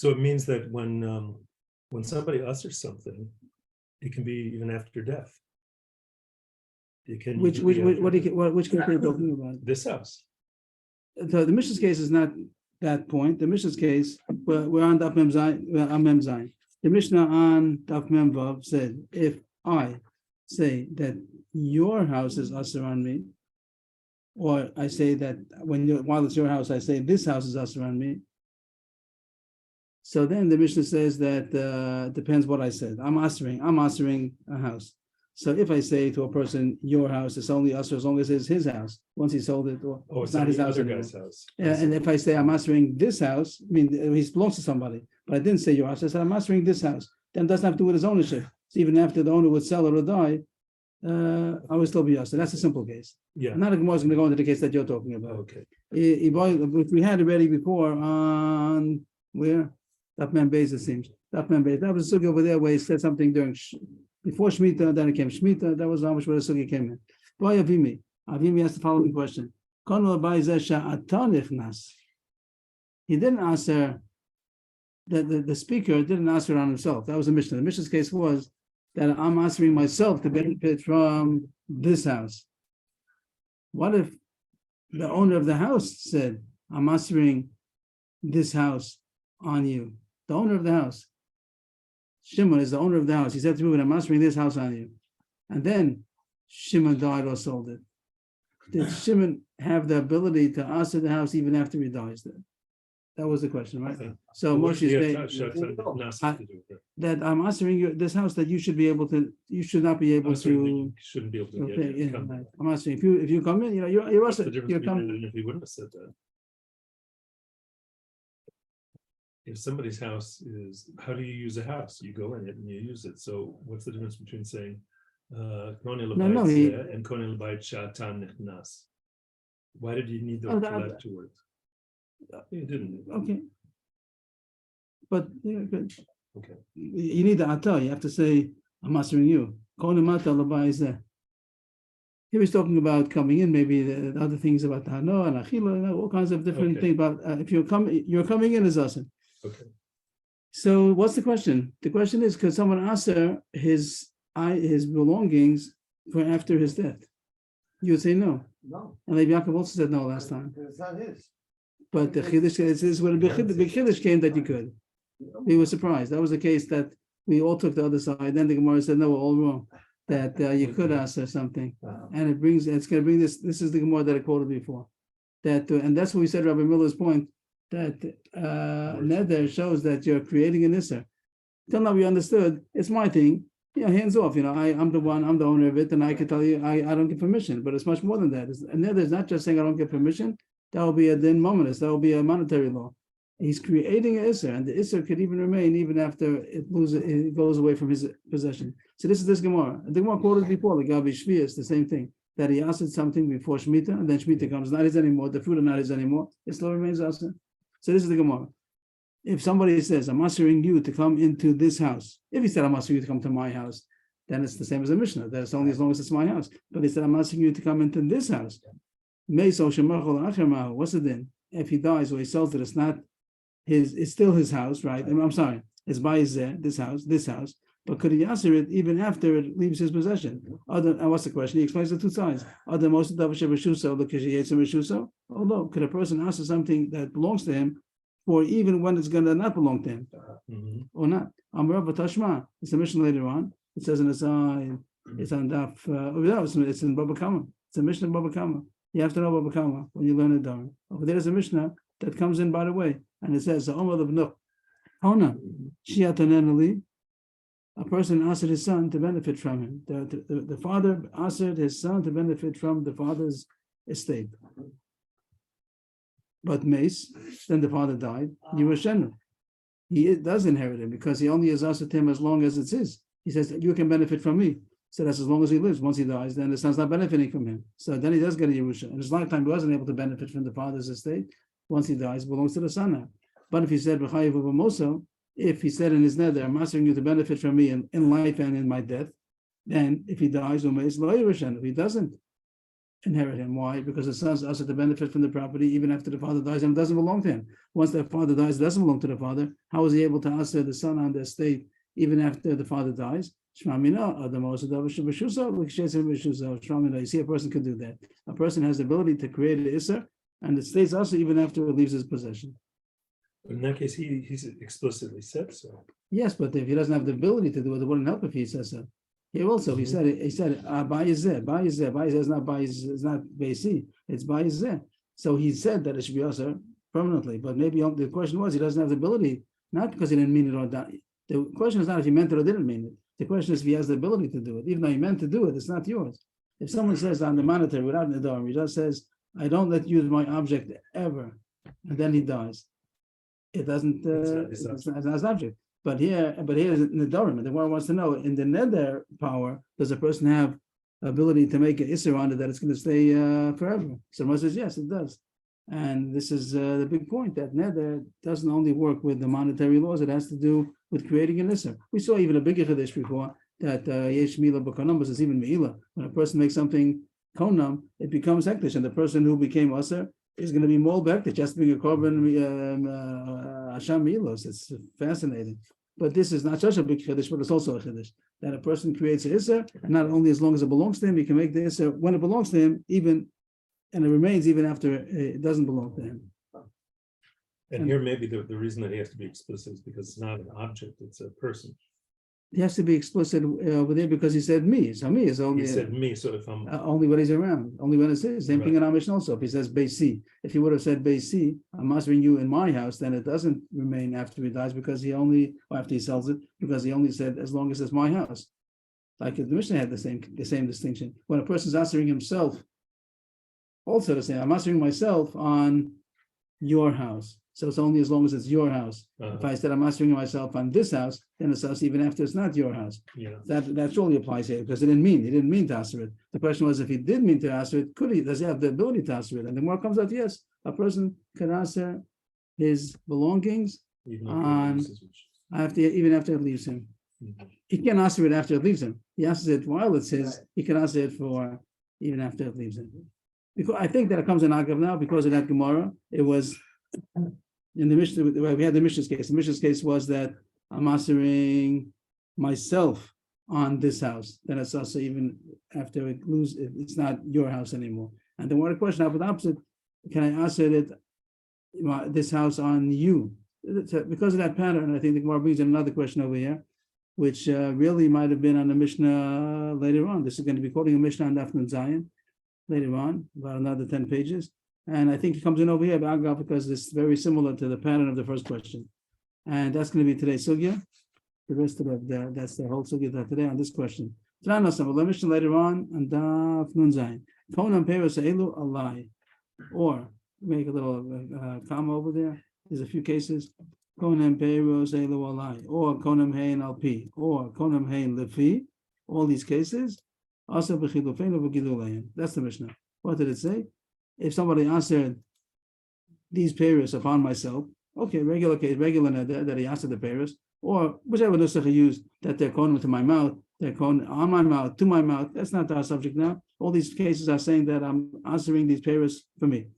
So it means that when somebody utters something, it can be even after death. It can Which even be after what do you, death. which case are you talking about? This house. The Mishnah's case is not that point. The Mishnah's case, we're on Daf Mem Zayin, we're on Mem Zayin. The Mishnah on Daf Mem Vav said, if I say that your house is usher on me, or I say that while it's your house, I say this house is usher on me. So then the Mishnah says that depends what I said. I'm ushering a house. So if I say to a person, your house is only usher as long as it's his house, once he sold it, or Oh, it's not his the house other anymore. guy's house. Yeah, and if I say I'm ushering this house, I mean, he belongs to somebody, but I didn't say your house. I said I'm ushering this house. Then it doesn't have to do with his ownership. So even after the owner would sell it or die, I would still be usher. That's a simple case. Yeah. Not a Gemara is going to go into the case that you're talking about. Okay. Which we had already before on where that man Beis, it seems. That man Beis. That was a sugi over there where he said something before Shemitah, then it came Shemitah. That was how much where the sugi came in. Boy Avimi. Avimi asked the following question. He didn't answer, the speaker didn't answer on himself. That was the Mishnah. The Mishnah's case was that I'm answering myself to benefit from this house. What if the owner of the house said, I'm answering this house on you? The owner of the house. Shimon is the owner of the house. He said to me, I'm answering this house on you. And then Shimon died or sold it. Did Shimon have the ability to answer the house even after he dies? That was the question, right? So Moshe said that I'm answering you this house that you should not be able to. Shouldn't be able to Okay, get yeah, right. I'm answering if you come in, you're What's the usher. difference You're between coming. it and if he wouldn't have said that? If somebody's house is, how do you use a house? You go in it and you use it. So what's the difference between saying Kone Lebayit Zeh and Kone Lebayit Sha'atan Nechnas? Why did you need those two words? You didn't. Okay. But yeah, good. Okay. You need the atah. You have to say, I'm answering you. He was talking about coming in, maybe the other things about the hano and achila, all kinds of different things about if you're coming in as asin. Okay. So what's the question? The question is, could someone answer his belongings for after his death? You would say no. No. And Rabbi Yaakov also said no last time. It's not his. But the chiddush is when the big chiddush came that you could. We were surprised. That was the case that we all took the other side. Then the Gemara said, no, we're all wrong. That you could answer something. And it's going to bring this. This is the Gemara that I quoted before. That and that's what we said, Rabbi Miller's point, that Neder shows that you're creating an Isser. Till now we understood, it's my thing. Hands off. I'm the one, I'm the owner of it, and I can tell you I don't give permission. But it's much more than that. And Neder is not just saying I don't give permission. That will be a din momentous. That will be a monetary law. He's creating an Isser, and the Isser could even remain even after it goes away from his possession. So this is this Gemara. The Gemara quoted before, the Gabi Shvi is the same thing. That he asked something before Shemitah, and then Shemitah comes, not his anymore, the fruit are not his anymore, it still remains Asr. So this is the Gemara. If somebody says, I'm asking you to come into this house, if he said, I'm asking you to come to my house, then it's the same as a Mishnah, that it's only as long as it's my house. But he said, I'm asking you to come into this house. What's the din? If he dies or he sells it, it's not his, it's still his house, right? I'm sorry, it's by this house. But could he answer it even after it leaves his possession? And what's the question? He explains the two sides. Although could a person answer something that belongs to him for even when it's going to not belong to him or not? It's a mission later on. It says in the side, it's on Daf, it's in Baba Kama. It's a Mishnah Baba Kama. You have to know Baba Kama when you learn Nedarim. Over there's a Mishnah that comes in by the way, and it says, a person asked his son to benefit from him. The father asked his son to benefit from the father's estate. But Mace, then the father died. Yerushalayim. He does inherit him because he only is asked him as long as it's his. He says, you can benefit from me. So that's as long as he lives. Once he dies, then the son's not benefiting from him. So then he does get a Yerusha. In his lifetime, he wasn't able to benefit from the father's estate. Once he dies, it belongs to the son now. But if he said, if he said in his neder, I'm asking you to benefit from me in life and in my death, then if he dies, if he doesn't, inherit him. Why? Because the son's also to benefit from the property even after the father dies and it doesn't belong to him. Once the father dies, it doesn't belong to the father. How is he able to answer the son on the estate even after the father dies? You see, a person can do that. A person has the ability to create an Isser, and it stays also even after it leaves his possession. But in that case, he's explicitly said so. Yes, but if he doesn't have the ability to do it, it wouldn't help if he says so. Here also, he said, Bayizeh is not Bayiz, it's not Beisi, it's Bayizeh. So he said that it should be also permanently, but maybe the question was he doesn't have the ability, not because he didn't mean it or not. The question is not if he meant it or didn't mean it. The question is if he has the ability to do it. Even though he meant to do it, it's not yours. If someone says on the monetary without Nedarim, he just says, I don't let you use my object ever, and then he dies. It doesn't, it's not his object. But here is Nedarim, and the one wants to know, in the Neder power, does a person have ability to make an Isser on it that it's going to stay forever? So Moses says, yes, it does. And this is the big point, that Neder doesn't only work with the monetary laws, it has to do with creating an Isser. We saw even a bigger Chiddush before, that Yesh Mila B'Konam is even Meila. When a person makes something Konam, it becomes Hektish, and the person who became Aser is going to be more Hektish, just being a Korban Hashem Milos. It's fascinating. But this is not such a big Chiddush, but it's also a Chiddush, that a person creates an Isser, and not only as long as it belongs to him, he can make the Isser when it belongs to him, even, and it remains even after it doesn't belong to him. And here maybe the reason that he has to be explicit is because it's not an object, it's a person. He has to be explicit over there because he said me. So me is only. He said me, so if I'm only when he's around, only when it's his. Same thing in our Mishnah also. If he says Beisi, if he would have said Beisi, I'm mastering you in my house, then it doesn't remain after he dies because he only, or after he sells it, because he only said as long as it's my house. Like the Mishnah had the same distinction. When a person's answering himself, also the same. I'm answering myself on your house. So it's only as long as it's your house. If I said I'm answering myself on this house, then it's us even after it's not your house. Yeah. That surely applies here because he didn't mean to answer it. The question was, if he did mean to answer it, does he have the ability to answer it? And the more comes out, yes, a person can answer his belongings even after it leaves him. Mm-hmm. He can't answer it after it leaves him. He answers it while it's his. He can answer it for even after it leaves him. Because I think that it comes in Agav now because of that Gemara. It was in the Mishnah, we had the Mishnah's case. The Mishnah's case was that I'm answering myself on this house. Then it's also even after it's not your house anymore. And then what a question up with the opposite, can I answer it this house on you? Because of that pattern, I think the Gemara brings in another question over here, which really might have been on the Mishnah later on. This is going to be quoting a Mishnah on Daf Nun Zayin later on, about another 10 pages. And I think it comes in over here because it's very similar to the pattern of the first question. And that's going to be today's sugya. The rest of it, that's the whole sugya today on this question. Later on, and Daf Nun Zayin. Konam Peros Elu Alai. Or make a little comma over there. There's a few cases. Konam Peros Elu Alai. Or Konam Hein Alpi. Or Konam Hein Lefi. All these cases. Also B'chilufeinu V'gidulein. That's the Mishnah. What did it say? If somebody answered these payers upon myself, okay, regular case, regular that he answered the payers, or whichever nusach he used, that they're calling to my mouth, they're calling on my mouth, to my mouth. That's not our subject now. All these cases are saying that I'm answering these payers for me.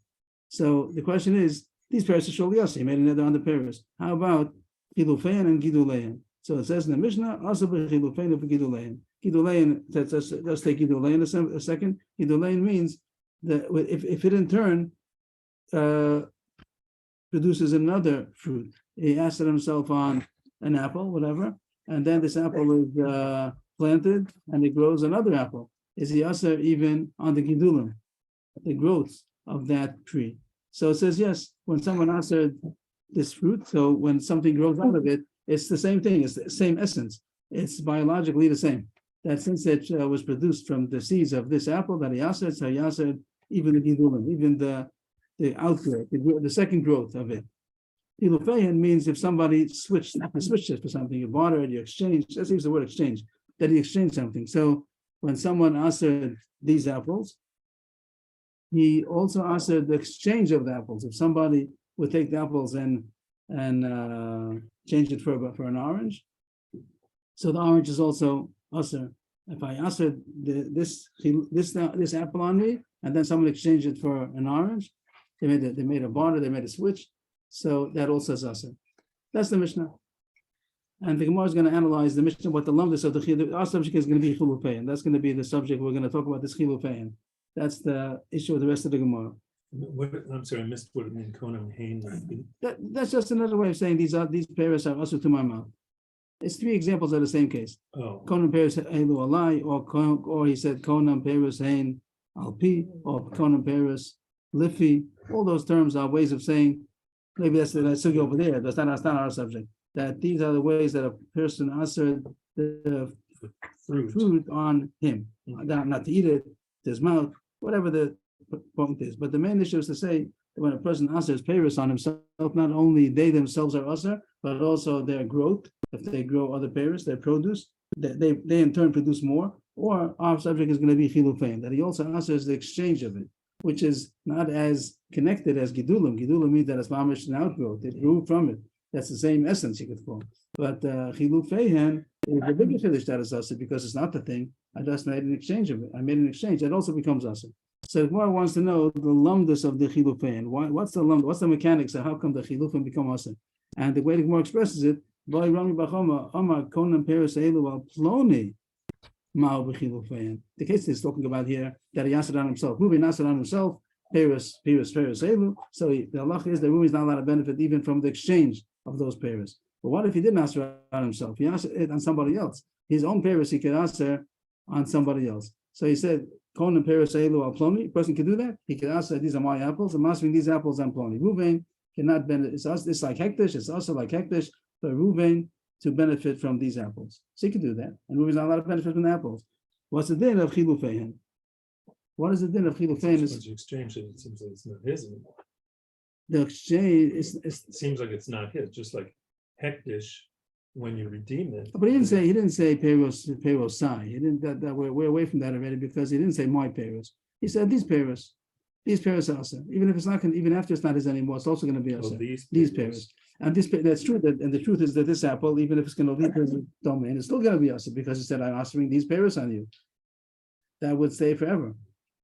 So the question is, these payers are surely us. He made another on the payers. How about Gidufein and Gidulein? So it says in the Mishnah, also Gidufein and Gidulein. Gidulein, let's take Gidulein a second. Gidulein means that if it in turn produces another fruit, he answered himself on an apple, whatever, and then this apple is planted and it grows another apple. Is he also even on the gidulim, the growth of that tree? So it says yes, when someone answered this fruit, so when something grows out of it, it's the same thing, it's the same essence, it's biologically the same. That since it was produced from the seeds of this apple that he answered, so he answered even the gidulim, even the outgrowth, the second growth of it. Ilufein means if somebody switched it for something, you bartered, you exchanged, let's use the word exchange, that he exchanged something. So when someone answered these apples, he also answered the exchange of the apples. If somebody would take the apples and change it for an orange, so the orange is also usher. If I answered this apple on me, and then someone exchanged it for an orange. They made a barter, they made a switch. So that also is asr. That's the Mishnah. And the Gemara is going to analyze the Mishnah, what the lumdus of the chilufein. Our subject is going to be chilufein. That's going to be the subject we're going to talk about, this chilufein. That's the issue with the rest of the Gemara. I'm sorry, I missed what it means. Konam Hain. That's just another way of saying these pairs are also to my mouth. It's three examples of the same case. Oh, Konam pairs elu alai, or he said konam pairs hain alpi, or konam pairs lifi. All those terms are ways of saying. Maybe that's the over there. That's not our subject. That these are the ways that a person answered the fruit on him, not to eat it, his mouth, whatever the point is. But the main issue is to say that when a person answers peiros on himself, not only they themselves are usher, but also their growth. If they grow other peiros, their produce, they in turn produce more. Or our subject is going to be chilufein, that he also answers the exchange of it, which is not as connected as gidulim. Gidulim means that it's mamish an outgrowth. It grew from it. That's the same essence you could call. But chilufeihen is the bigger chiddush that is asr, because it's not the thing. I just made an exchange of it. I made an exchange. That also becomes asr. So the Gemara wants to know the lumdus of the chilufein. What's the lumdus? What's the mechanics of how come the chilufein become asr? And the way the Gemara expresses it, the case he's talking about here, that he answered on himself. Ruben answered on himself, Paris, Elu. So the halach is that Ruben is not allowed to benefit even from the exchange of those Paris. But what if he didn't answer on himself? He answered it on somebody else. His own Paris, he could answer on somebody else. So he said, Konan Paris Elu al Ploni. A person can do that. He could answer, these are my apples. I'm answering these apples on Ploni. Ruben cannot benefit. It's like hektish. It's also like hektish for Ruben to benefit from these apples. So he can do that. And Ruben's not allowed to benefit from the apples. What's the din of chilufein? What is the din of chilufein? Once you exchange it, it seems like it's not his anymore. The exchange it seems like it's not his, just like hektish when you redeem it. But he didn't say payros sai. He didn't that we're away from that already, because he didn't say my payros. He said these payros are also. Even if it's not, even after it's not his anymore, it's also going to be also. These payros. And that's true. And the truth is that this apple, even if it's going to leave his domain, it's still going to be us, because he said, I'm answering these payros on you. That would stay forever.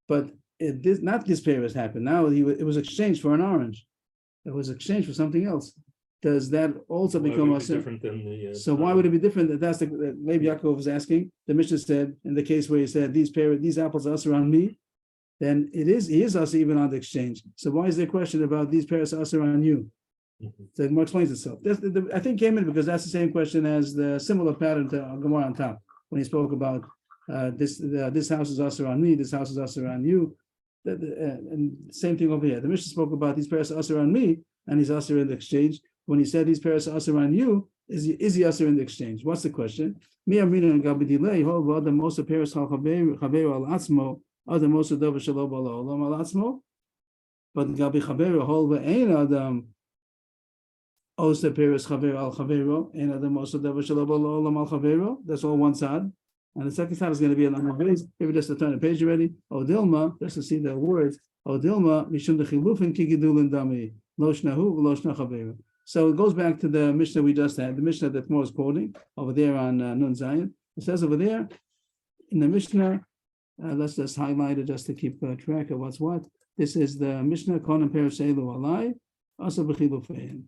But not this payros happened. Now it was exchanged for an orange. It was exchanged for something else. Does that also become us? Different than the? So why would it be different? That's maybe Yaakov was asking. The Mishnah said in the case where he said these apples are us around me, then he is us even on the exchange. So why is there a question about these payros are us around you? Mm-hmm. So it more explains itself. I think came in because that's the same question as the similar pattern to Gemara on top when he spoke about this house is us around me, this house is us around you, and same thing over here. The Mishnah spoke about these pairs are us around me, and he's us in the exchange. When he said these pairs are us around you, is he us in the exchange? What's the question? Mi amrina and gabidilei hol the most of pairs hal chaveru al atzmo other most of davar shelo bala olam al atzmo, but gabi chaveru hol ve'ein adam. Osa Paris Chavero al Chavero, and other most of the Olam al Chavero. That's all one side. And the second side is going to be on the base. Maybe just to turn the page already. Odilma, just to see the words. Odilma, Mishum de Chilufin Kigidulin Dami, Loshnahu, Loshna Chavero. So it goes back to the Mishnah we just had, the Mishnah that Mo is quoting over there on Nun Zion. It says over there in the Mishnah, let's just highlight it just to keep track of what's what. This is the Mishnah, Konan Paris Elu Alai, Asa Bechilufein.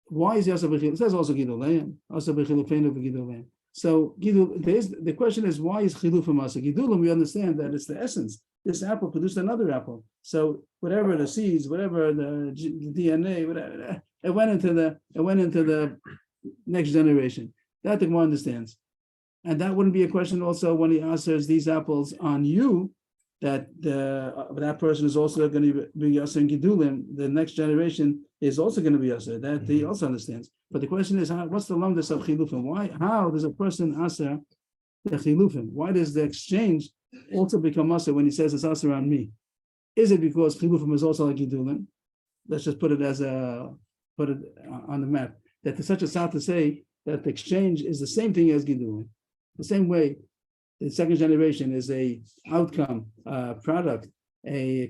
Why is he also bechilufein? It says also gidulein, also bechilufein over gidulein. So the question is, why is chilufim also gidulim? We understand that it's the essence. This apple produced another apple. So whatever the seeds, whatever the DNA, whatever it went into the next generation. That the Gemara understands, and that wouldn't be a question also when he answers these apples on you. That that person is also going to be Yasser and Gidulim, the next generation is also going to be Yasser. That he also understands. But the question is, what's the lumdus of Chilufim? How does a person answer the Chilufim? Why does the exchange also become Yasser when he says it's Yasser on me? Is it because Chilufim is also like Gidulim? Let's just put it on the map. That there's such a sound to say that the exchange is the same thing as Gidulim. The same way the second generation is a outcome, product, a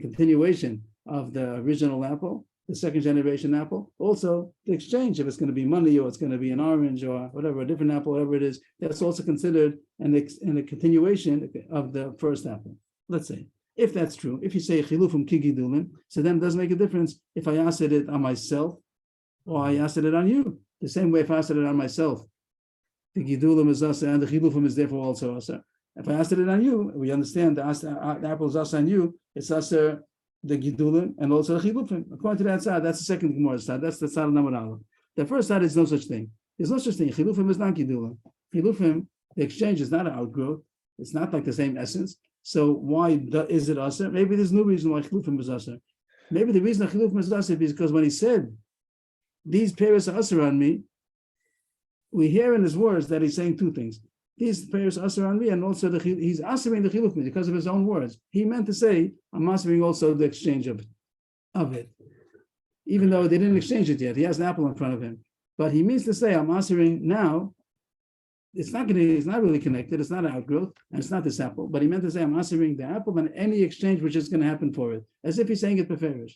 continuation of the original apple, the second generation apple. Also, the exchange, if it's going to be money or it's going to be an orange or whatever, a different apple, whatever it is, that's also considered in a continuation of the first apple. let's say, if that's true, if you say chilufim kigidulim, so then it doesn't make a difference if I asked it on myself or I asked it on you. The same way if I asked it on myself, the gidulim is asa and the chilufim is therefore also asa. If I asked it on you, we understand the apple is asa on you, it's asa the gidulim and also the chilufim. According to that side, that's the second Gemara side. That's the side of number aleph. The first side is no such thing. There's no such thing. Chilufim is not gidulim. Chilufim, the exchange is not an outgrowth. It's not like the same essence. So why is it asa? Maybe there's no reason why chilufim is asa. Maybe the reason chilufim is asa is because when he said these pairs are asa on me, we hear in his words that he's saying two things. These pairs are asa on me, and also he's asering the chilufim because of his own words. He meant to say, I'm asering also the exchange of it. Even though they didn't exchange it yet, he has an apple in front of him. But he means to say, I'm answering now. It's not really connected. It's not an outgrowth, and it's not this apple. But he meant to say, I'm answering the apple and any exchange which is going to happen for it, as if he's saying it beferish.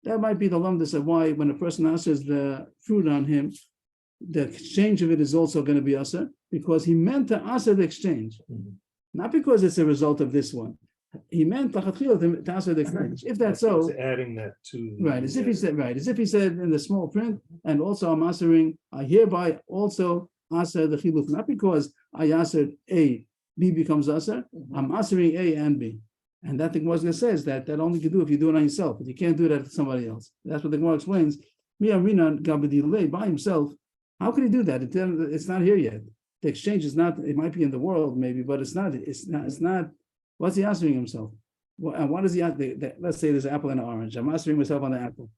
That might be the lumdus of why when a person answers the fruit on him, the exchange of it is also going to be asa, because he meant to answer the exchange, not because it's a result of this one. He meant to answer the exchange. If that's so, adding that to right, as if he said in the small print, and also I'm answering, I hereby also answer the chiluf, not because I answered A, B becomes answer, I'm answering A and B. And that the Gemara says that only can do if you do it on yourself, but you can't do that to somebody else. That's what the Gemara explains. By himself, how can he do that? It's not here yet. The exchange is not, it might be in the world maybe, but it's not, what's he answering himself? And what is he, let's say there's an apple and an orange. I'm answering myself on the apple.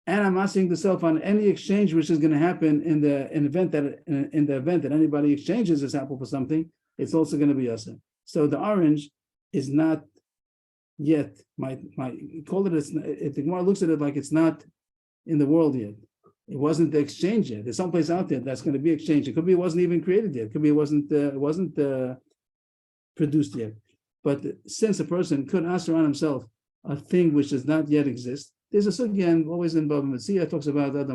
And I'm asking myself on any exchange which is going to happen in the event that anybody exchanges this apple for something, it's also going to be us. So the orange is not yet, might call it, if the Gemara looks at it like it's not in the world yet. It wasn't the exchange yet. There's someplace out there that's going to be exchanged. It could be it wasn't even created yet. It could be it wasn't produced yet. But since a person could answer on himself a thing which does not yet exist, there's a again always in Bava Metzia talks about that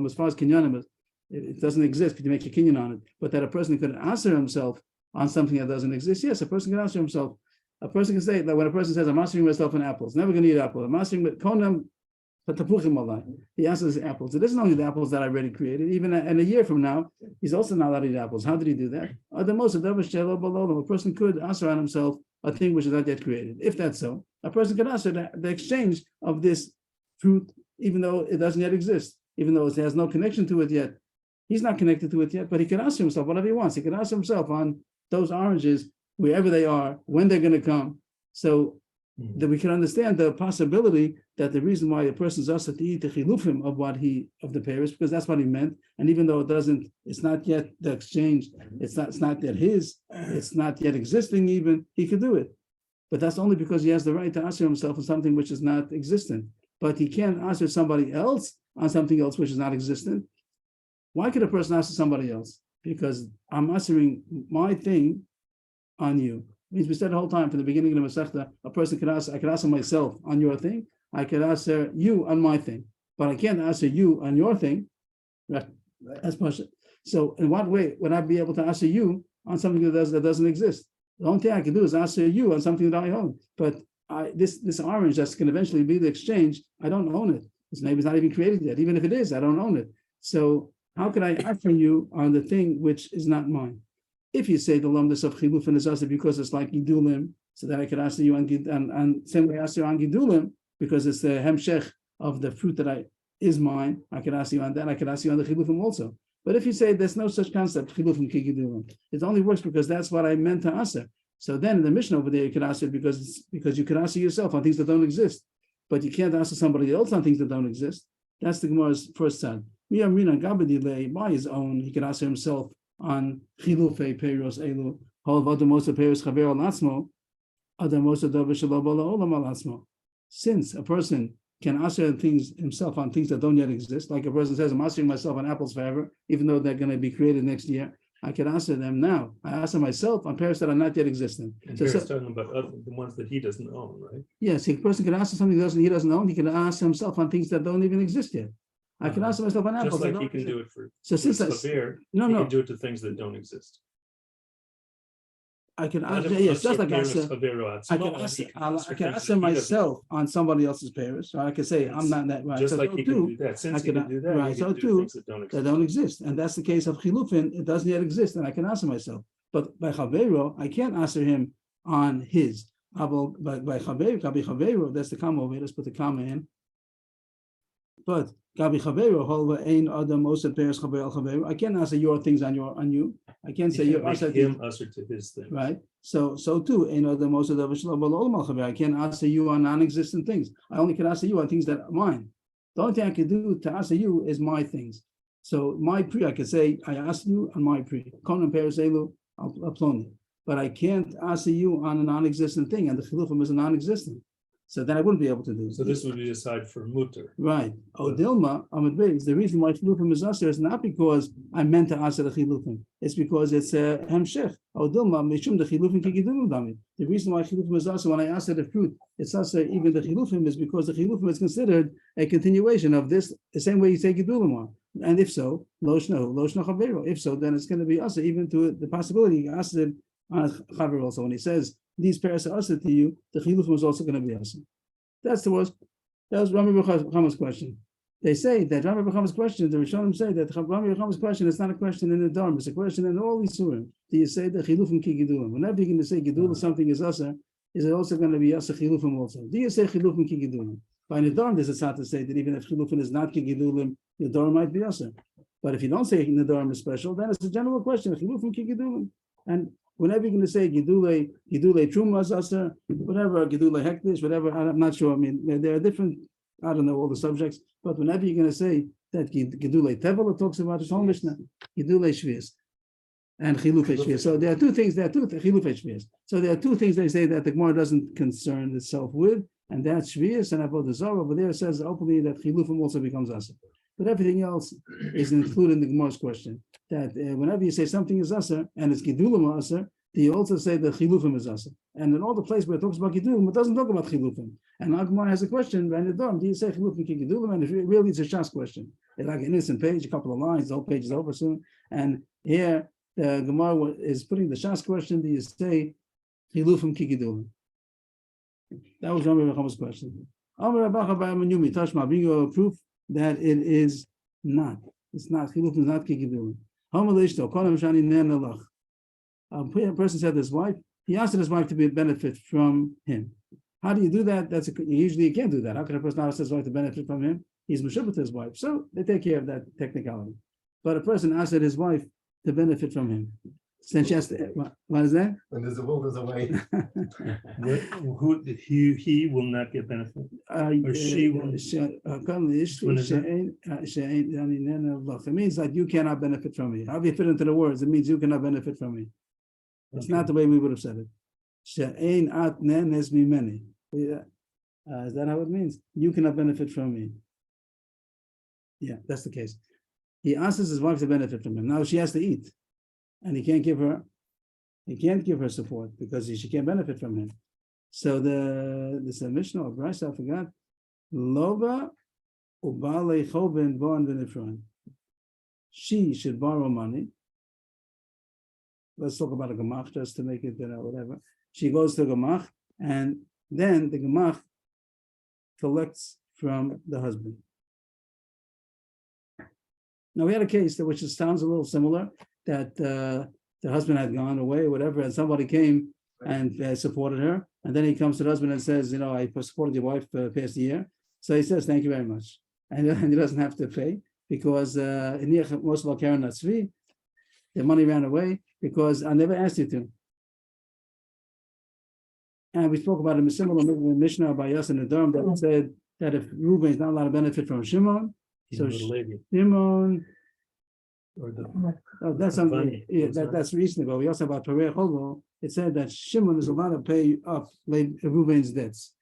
as far as kinyanim, it doesn't exist. You make a kinyan on it, but that a person could answer himself on something that doesn't exist. Yes, a person can answer himself. A person can say that when a person says, "I'm answering myself on apples," never going to eat apples. I'm answering konam. He answers apples. It isn't only the apples that I already created. Even in a year from now, he's also not allowed to eat apples. How did he do that? The most of a person could answer on himself a thing which is not yet created. If that's so, a person can answer the exchange of this fruit, even though it doesn't yet exist, even though it has no connection to it yet. He's not connected to it yet, but he can answer himself whatever he wants. He can answer himself on those oranges, wherever they are, when they're going to come. So that we can understand the possibility that the reason why a person is asked to eat the chilufim of the Paris, because that's what he meant. And even though it's not yet the exchange, it's not yet his, it's not yet existing even, he could do it. But that's only because he has the right to answer himself on something which is not existent. But he can't answer somebody else on something else which is not existent. Why could a person answer somebody else? Because I'm answering my thing on you. Means we said the whole time from the beginning of the Masechta, a person can answer, I can answer myself on your thing, I can answer you on my thing, but I can't answer you on your thing. Right? That's partial. So in what way would I be able to answer you on something that doesn't exist? The only thing I can do is answer you on something that I own. But this orange that's going to eventually be the exchange, I don't own it. Maybe it's not even created yet. Even if it is, I don't own it. So how can I answer you on the thing which is not mine? If you say the lumdus of chilufin is also because it's like gidulim, so that I could answer you on same way I answer you on gidulim, because it's the hemshech of the fruit that is mine, I can ask you on that, I can ask you on the chilufim also. But if you say there's no such concept, chilufim ki gidulim, it only works because that's what I meant to answer. So then in the mission over there, you can answer it because you can answer yourself on things that don't exist, but you can't answer somebody else on things that don't exist. That's the Gemara's first side. By his own, he can answer himself on chilufei peiros elu, halvadomosa peiros chaver al atzmo, adamosa davar shelo bala olam al atzmo. Since a person can answer things himself on things that don't yet exist, like a person says, I'm answering myself on apples forever, even though they're going to be created next year, I can answer them now. I answer myself on pairs that are not yet existent. And so talking about the ones that he doesn't own, right? Yes, a person can answer something he doesn't own. He can answer himself on things that don't even exist yet. I can answer myself on apples. Just like he can do it for so since beer, he can do it to things that don't exist. I can Let ask, him yes, just answer like Peres ask, Chavero I Atzmo, can and ask, he can I answer can things ask that he doesn't. myself on somebody else's pairs. So I can say, I'm not that right. Just So like he can too, do that. Since I he can, can do that, right, he so can do too, things that don't that exist. don't exist. And that's the case of Chilufin, it doesn't yet exist, and I can answer myself. But by Chavero, I can't answer him on his. By Chavero, that's the comma over here, let's put the comma in. But Gabi Chavero, Holva Ein Adam Osa Peres Chavero Chavero. I can't answer your things on you. I can't say your make answer him answer to his thing. right? So too, Ein Adam Osa Chavero. I can't answer you on non-existent things. I only can answer you on things that are mine. The only thing I can do to answer you is my things. So my pre, I can say I ask you on my pre. Konan Peres Elu Aploni. But I can't answer you on a non-existent thing, and the chilufim is a non-existent. So then I wouldn't be able to do. So this would be aside for mutter. Right. Odilma, Amid Beis, the reason why chilufim is usher is not because I meant to answer the chilufim. It's because it's a hemshech. Odilma, mishum the chilufim kigidulum dami. The reason why chilufim is usher when I answer the fruit, it's usher even the chilufim is because the chilufim is considered a continuation of this, the same way you say gidulim are. And if so, lo shno chavero. If so, then it's going to be usher even to the possibility usher on chaver also. When he says these pairs are usher to you, the chilufim is also going to be usher. That was Rami B'Chama's question. They say that Rami B'Chama's question, the Rishonim say that Rami B'Chama's question is not a question in the Nedarim, it's a question in all these surahs. Do you say the chilufim ki gidulim? Whenever you're going to say gidul something is asa, is it also going to be asa chilufim also? Do you say chilufim ki gidulim? By Nedarim, there's a tzad to say that even if chilufim is not ki gidulim, Nedarim might be asa. But if you don't say Nedarim is special, then it's a general question, chilufim ki gidulim. And whenever you're going to say gidule truma asa, whatever gidule hektish, whatever, I'm not sure. I mean, there are different. I don't know all the subjects, but whenever you're going to say that gidule tevel, it talks about his whole mishnah, gidule shvius and chilufei shvius. So there are two things. There are two chilufei shvius. So there are two things they say that the Gemara doesn't concern itself with, and that's shvius and avodah zarah. Over there it says openly that chilufim also becomes asa. But everything else is included in the Gemara's question. That whenever you say something is asa and it's gidulim asa, do you also say that chilufim is asa? And in all the places where it talks about gidulim, it doesn't talk about chilufim. And Gemara has a question, right in the dorm, do you say chilufim ki gidulim? And really it's a shas question. It's like an innocent page, a couple of lines, the whole page is over soon. And here the Gemara is putting the shas question, do you say chilufim ki gidulim? That was Rami B'Chama's question. Amar Abacha B'Yamanyumi, Tashma, bring you a proof that it is not. It's not. Chilufim is not kikidulim. A person said to his wife, he asked his wife to benefit from him. How do you do that? Usually you can't do that. How can a person ask his wife to benefit from him? He's meshubah to his wife. So they take care of that technicality. But a person asked his wife to benefit from him. Since she has to, what is that? When there's a will, there's a way. He will not get benefit. Or she will. It means that you cannot benefit from me. How do you fit into the words? It means you cannot benefit from me. It's not the way we would have said it. Is that how it means? You cannot benefit from me. Yeah, that's the case. He asks his wife to benefit from him. Now she has to eat. And he can't give her support because she can't benefit from him. So this Mishnah of Brisa, I forgot. Lova ubale choven born v'nifron. She should borrow money. Let's talk about a gemach just to make it, whatever. She goes to a gemach, and then the gemach collects from the husband. Now we had a case which sounds a little similar, that the husband had gone away or whatever, and somebody came and supported her, and then he comes to the husband and says, I supported your wife past the year. So he says, thank you very much. And he doesn't have to pay because most of our Karen Natsvi, the money ran away because I never asked you to. And we spoke about a similar Mishnah by us in the Nedarim that said that if Reuben is not allowed to benefit from Shimon, so Shimon, that's something. Yeah, that's reasonable. We also about Perei Cholo. It said that Shimon is allowed to pay up Reuben's debts.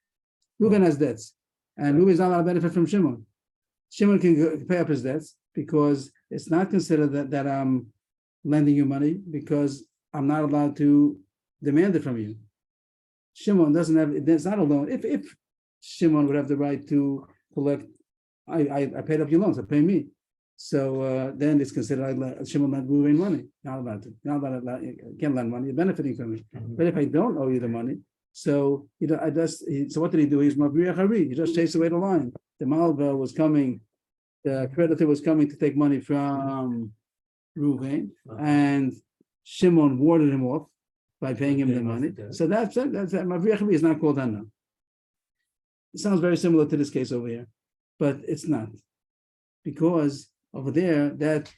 Reuben has debts, and Reuben is not allowed to benefit from Shimon. Shimon can pay up his debts because it's not considered that I'm lending you money because I'm not allowed to demand it from you. Shimon doesn't have. It's not a loan. If Shimon would have the right to collect, I paid up your loans. So pay me. So then it's considered like Shimon lent Ruvain money. Not allowed to. Not allowed to. You can't lend money. You're benefiting from it. But if I don't owe you the money, so so what did he do? He's Mabriach Hari. He just chased away the line. The Malva was coming. The creditor was coming to take money from Ruvain, and Shimon warded him off by paying him the money. So that's Mabriach Hari is not called Hana. It sounds very similar to this case over here, but it's not, because over there that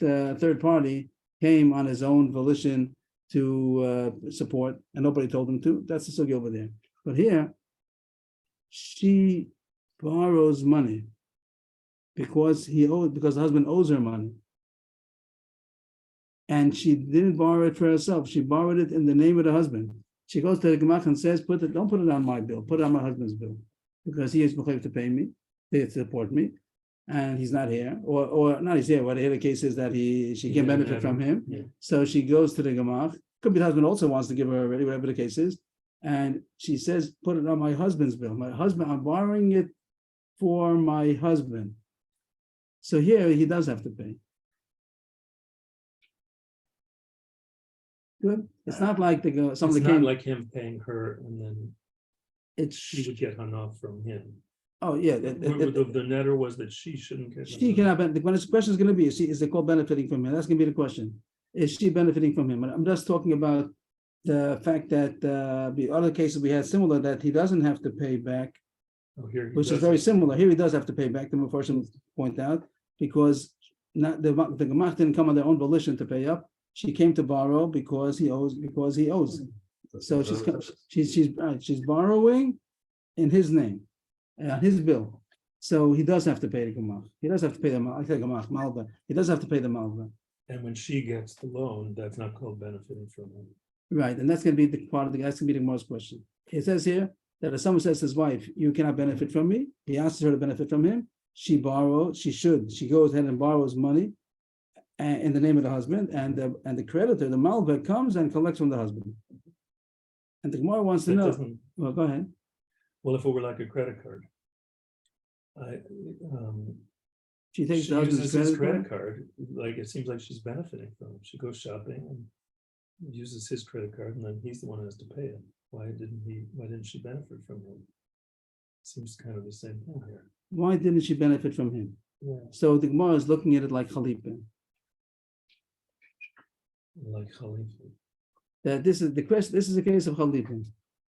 third party came on his own volition to support, and nobody told him to. That's the sugi over there. But here, she borrows money because the husband owes her money, and she didn't borrow it for herself. She borrowed it in the name of the husband. She goes to the gemach and says, "Don't put it on my bill. Put it on my husband's bill, because he is mechayiv to pay me, to support me, and he's not here, or not he's here. What the case is that she can benefit from him." Yeah. So she goes to the gemach. Could be the husband also wants to give her already, whatever the case is, and she says, "Put it on my husband's bill. My husband, I'm borrowing it for my husband." So here he does have to pay. Good. It's not like somebody It's came. not like him paying her and then she would get hung off from him. Oh yeah. The netter was that she shouldn't get. She cannot benefit. When the question is going to be, is it called benefiting from him? That's going to be the question. Is she benefiting from him? I'm just talking about the fact that the other cases we had similar, that he doesn't have to pay back, which is very similar. Here he does have to pay back. The Mepharshim point out, because the gemach didn't come on their own volition to pay up. She came to borrow because he owes. So she's borrowing in his name, his bill. So he does have to pay the gemach. He does have to pay the gemach malva. He does have to pay the malva. And when she gets the loan, that's not called benefiting from him. Right, and that's going to be the part of that's going to be the most question. It says here that if someone says to his wife, "You cannot benefit from me," he asks her to benefit from him. She goes ahead and borrows money in the name of the husband, and the creditor, the malva, comes and collects from the husband. And the Gemara wants to know. Well, go ahead. Well, if it were like a credit card, She takes she the uses husband's his credit card. Like it seems like she's benefiting from it. She goes shopping and uses his credit card, and then he's the one who has to pay it. Why didn't she benefit from him? Seems kind of the same thing here. Why didn't she benefit from him? Yeah. So the Gemara is looking at it like Chalipin. Like Khalifa. That this is the question. This is a case of Chalipin,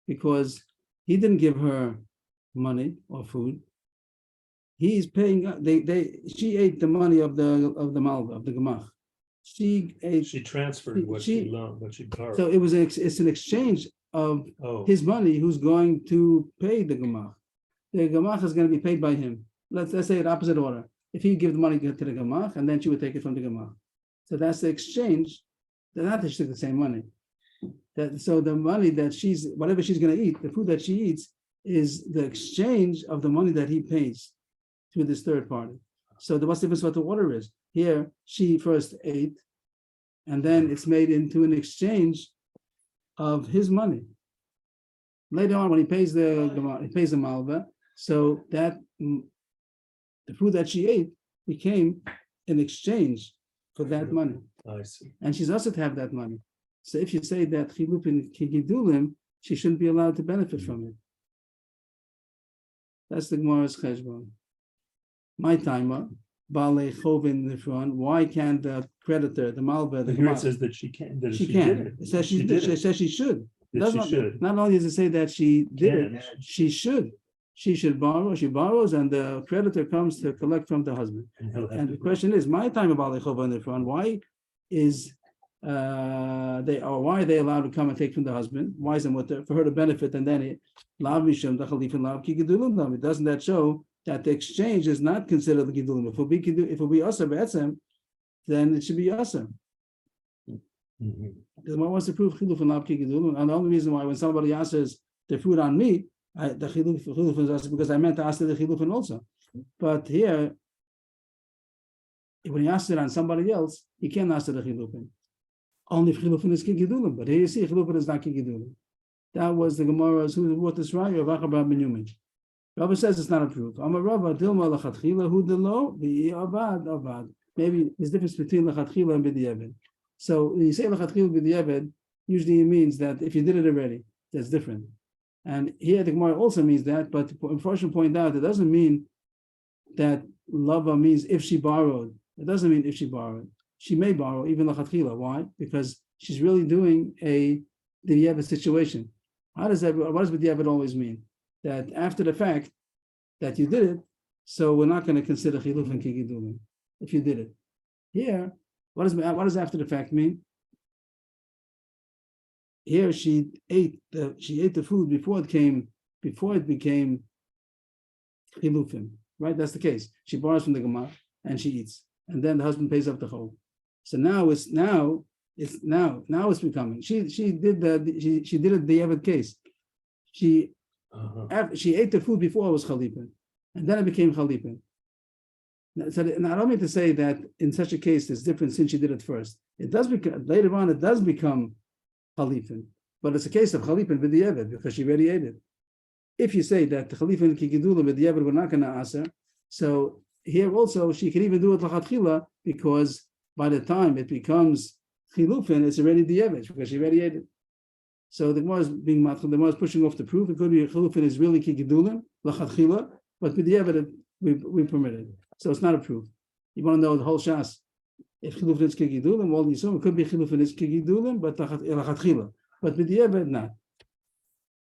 because he didn't give her money or food. He's paying. She ate the money of the malva, of the gemach. She transferred what she loaned, what she borrowed. So it's an exchange of his money. Who's going to pay the gemach? The gemach is going to be paid by him. Let's say in opposite order. If he give the money to the gemach, and then she would take it from the gemach. So that's the exchange. They're not the same money. So the money that whatever she's going to eat, the food that she eats, is the exchange of the money that he pays to this third party. So what's the difference what the order is? Here, she first ate, and then it's made into an exchange of his money. Later on, when he pays the malva, so that the food that she ate became an exchange for that money. I see. And she's also to have that money. So if you say that chilupin kigidulim, she shouldn't be allowed to benefit from it. That's the Gemara's cheshbon. My timer, Bale Chovin Nifron. Why can't the creditor, the malva, the Here it says that she can. That she can. It says it says she should. Not only does it say that she did it, she should. She should borrow. She borrows, and the creditor comes to collect from the husband. And the question is, my time about Bale Chovin Nifron. Why is why are they allowed to come and take from the husband? Why is it for her to benefit, and then it doesn't that show that the exchange is not considered the gidulim? If it will be asa be'etzem, then it should be asa. Because one wants to prove chiluf and lav ki gidulim, and the only reason why when somebody asks the food on me, the chiluf is asa because I meant to ask the chilufin also. But here, when he asks it on somebody else, he can't ask the chilufin. Only if chilufin is ki gidulim. But here you see chilufin is not ki gidulim. That was the Gemara's who brought this right, Rav Acha bar ben Yumin. Rabbi says it's not approved. Amar Rabba Dilma lachatchila hu delo v'iyavad avad. maybe there's a difference between Lachatchila and B'diavad. So when you say Lachatchila B'diavad, usually it means that if you did it already, that's different. And here the Gemara also means that, but unfortunately point out, it doesn't mean that Lava means if she borrowed. It doesn't mean if she borrowed. She may borrow even Lachatchila. Why? Because she's really doing a B'diavad situation. What does B'diavad always mean? That after the fact that you did it, so we're not going to consider Chiluf and Kigidulin if you did it. Here, what does after the fact mean? Here she ate the food before it became Chilufim. Right? That's the case. She borrows from the Gemara and she eats. And then the husband pays up the whole. So now it's becoming. She did it the Eved case. She ate the food before it was Chalipin, and then it became Chalipin. So and I don't mean to say that in such a case it's different since she did it first. It does become later on. It does become Chalipin, but it's a case of Chalipin with the Eved because she already ate it. If you say that the Chalipin Kigidula with the Eved we're not going to ask her, so here also she can even do it Lachatchila because by the time it becomes Chilufin, it's already the Eved because she already ate it. So the Gemara is being matchil. The Gemara is pushing off the proof. It could be Chilufin is really Kigidulim Lachatchila, but with the Eved we permit it. So it's not a proof. You want to know the whole Shas. If Chilufin is Kigidulim, well, you saw it could be Chilufin is Kigidulim, but Lachatchila. But with the Eved, not.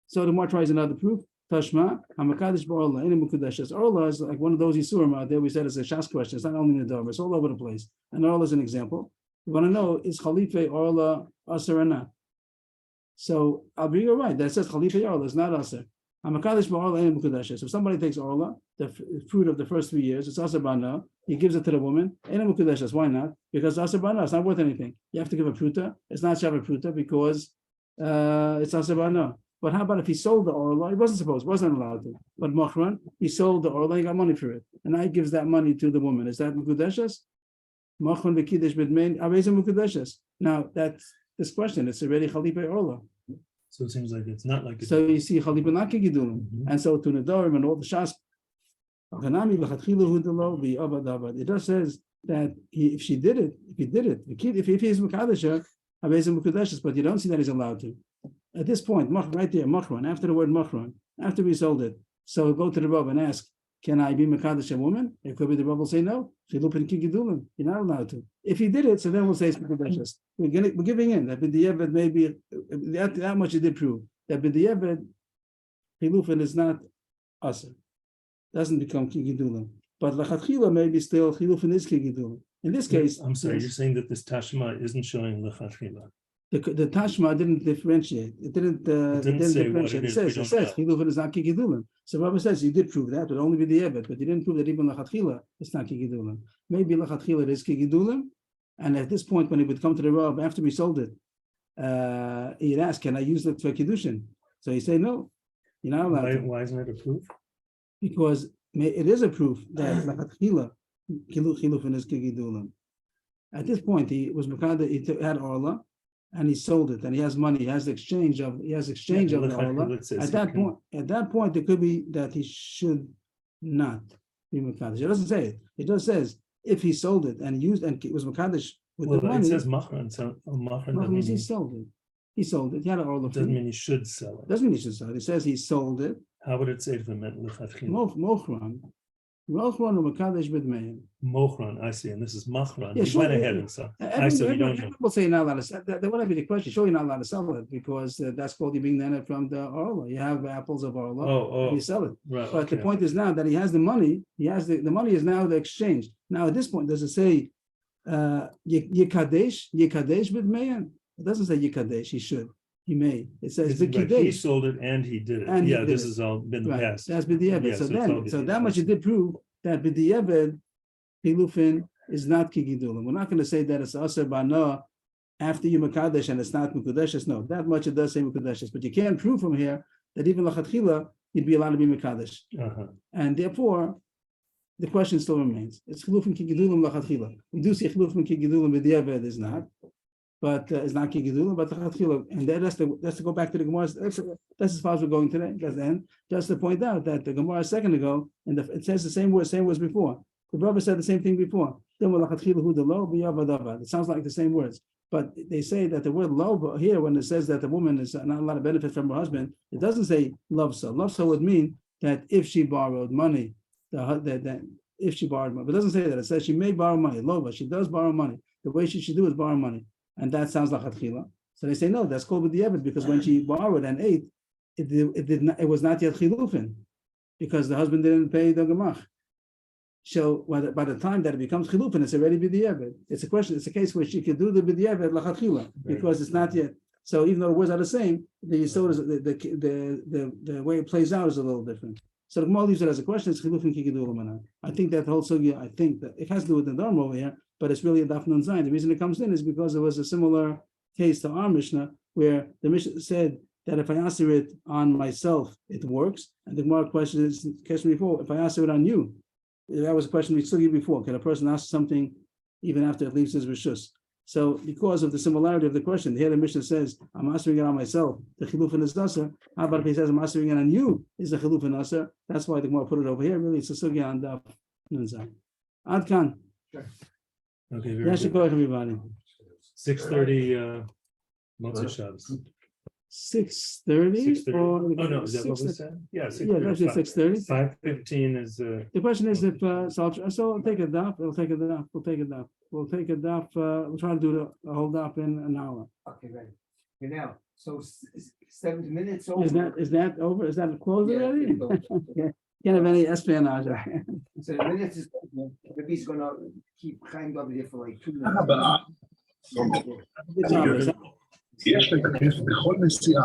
So the Gemara tries another proof. Tashma, Hamakadish Ba'Orla, any Mukadeshas. Orla is like one of those Yisurim out there. We said it's a Shas question. It's not only in the Nedarim, it's all over the place. And Orla is an example. You want to know, is Khalife Orla Aser or not? So I'll bring you right. That says Khalife Orla is not Aser. Hamakadish Ba'Orla, any Mukadeshas. If somebody takes Orla, the fruit of the first 3 years, it's Aser Bana, he gives it to the woman. Any Mukadeshas. Why not? Because Aser Bana, it's not worth anything. You have to give a Pruta. It's not Shabbat Pruta because it's Aser Bana. But how about if he sold the Orla? He wasn't allowed to. But Machran, he sold the Orla, he got money for it. And now he gives that money to the woman. Is that Mukudeshas? Machran v'kiddush b'dmein, aveza Mukudeshas. Now, that's this question. It's already Chalipa Orla. So it seems like it's not like so you see Chalipa not Kigidulim. And so to Nedarim and all the Shas, it just says that if he did it, if he is Mukadesha, aveza Mukudeshas, but you don't see that he's allowed to. At this point, right there, Machron, after the word Machron, after we sold it, so go to the Rav and ask, can I be Mekadesh a woman? It could be the Rav will say no. Chilupin Kigidulim, you're not allowed to. If he did it, so then we'll say it's Mekadeshes. We're giving in that B'diavad maybe that much it did prove that B'diavad Chilupin is not Aser, doesn't become Kigidulim. But Lachatchila maybe still Chilupin is Kigidulim. In this case, I'm sorry, you're saying that this Tashma isn't showing Lachatchila. The Tashma didn't differentiate. It didn't differentiate. It says Chilufin is not Kigidulim. So Rabbi says you did prove that, but only with the Eved, but you didn't prove that even Lachatchila is not Kigidulim. Maybe Lachatchila is Kigidulim, and at this point when he would come to the Rav after we sold it, he'd ask, "Can I use it for Kiddushin?" So he say, "No, you're not allowed." Why isn't it a proof? Because it is a proof that Lachatchila Chilufin is Kigidulim. At this point, he was Mekada. He had Orla. And he sold it, and he has money. He has the exchange of the Orla. At that point, it could be that he should not be Mekadesh. It doesn't say it. It just says if he sold it and used and it was Mekadesh with the money. It says Machran. So Machran means he sold it. He sold it. He had an Orla. Doesn't mean he should sell it. Doesn't mean he should sell it. It says he sold it. How would it say if it meant Lechatchila? Mochron or Mekadesh b'dmein. Mochron, I see, and this is Machran. Yeah, he went ahead and saw. I said you don't know. People say you're not allowed to sell. That wouldn't be the question. Sure, you're not allowed to sell it because that's called you being then from the Orla. You have apples of Orla. You sell it. Right, but the point is now that he has the money. He has the money is now the exchange. Now at this point, does it say Yikadesh b'dmein? It doesn't say Yikadesh. He should. He may. It says he sold it and he did it. And this has all been the past. That's b'diavad. So that much it did prove that b'diavad Chilufin is not Kigidulim. We're not going to say that it's Aser Bana after you Mekadesh and it's not Mekudeshes. No, that much it does say Mekudeshes. But you can't prove from here that even Lachatchila you'd be allowed to be Mekadesh. And therefore, the question still remains. It's Chilufin Kigidulim Lachatchila. We do see Chilufin Kigidulim b'diavad is not. But it's not Kigidulim, but Lachatchila. And that's to go back to the Gemara. That's as far as we're going today. That's the end. Just to point out that the Gemara a second ago, and it says the same words before. The Rebbe said the same thing before. It sounds like the same words. But they say that the word love here, when it says that the woman is not allowed to benefit from her husband, it doesn't say love so. Love so would mean that if she borrowed money, if she borrowed money, but it doesn't say that. It says she may borrow money. Lova, she does borrow money. The way she should do is borrow money. And that sounds like Hatchila. So they say, no, that's called b'diavad, because when she borrowed and ate, it was not yet chilufin, because the husband didn't pay the gemach. So by the time that it becomes chilufin, it's already b'diavad. It's a case where she could do the b'diavad lachatchila, because it's not yet. So even though the words are the same, the way it plays out is a little different. So the Gemara leaves it as a question. It's chilufin kikidul l'manan. I think that whole sugya. I think that it has to do with the Nedarim over here, but it's really a daf nun zayin. The reason it comes in is because there was a similar case to our Mishnah, where the Mishnah said that if I answer it on myself, it works. And the Gemara question before, if I answer it on you, that was a question we took you before. Can a person ask something even after it leaves his rishus? So because of the similarity of the question, here the Mishnah says, I'm answering it on myself, the chilufin is nasser. How about if he says, I'm answering it on you, is the chilufin nasser? That's why the Gemara put it over here. Really, it's a sugya on the Nunzai. Adkan. Okay, very Yes, good. everybody. 6:30 Motzei Shabbos. 6:30 or Oh no, is that what we said? Yeah, yeah, that's at 6:30. 5:15 is The question is if so I'll take a daf. We'll take a daf. We'll take a daf. We'll try to do the whole daf in an hour. Okay, right. Okay, now, so 70 minutes over. Is that over? Is that closed Yeah, already? it's over. Okay. Can't have any espionage. So the minutes is over. Maybe he's gonna keep Chaim over there for like 2 minutes. Good job. יש לתקף בכל נסיעה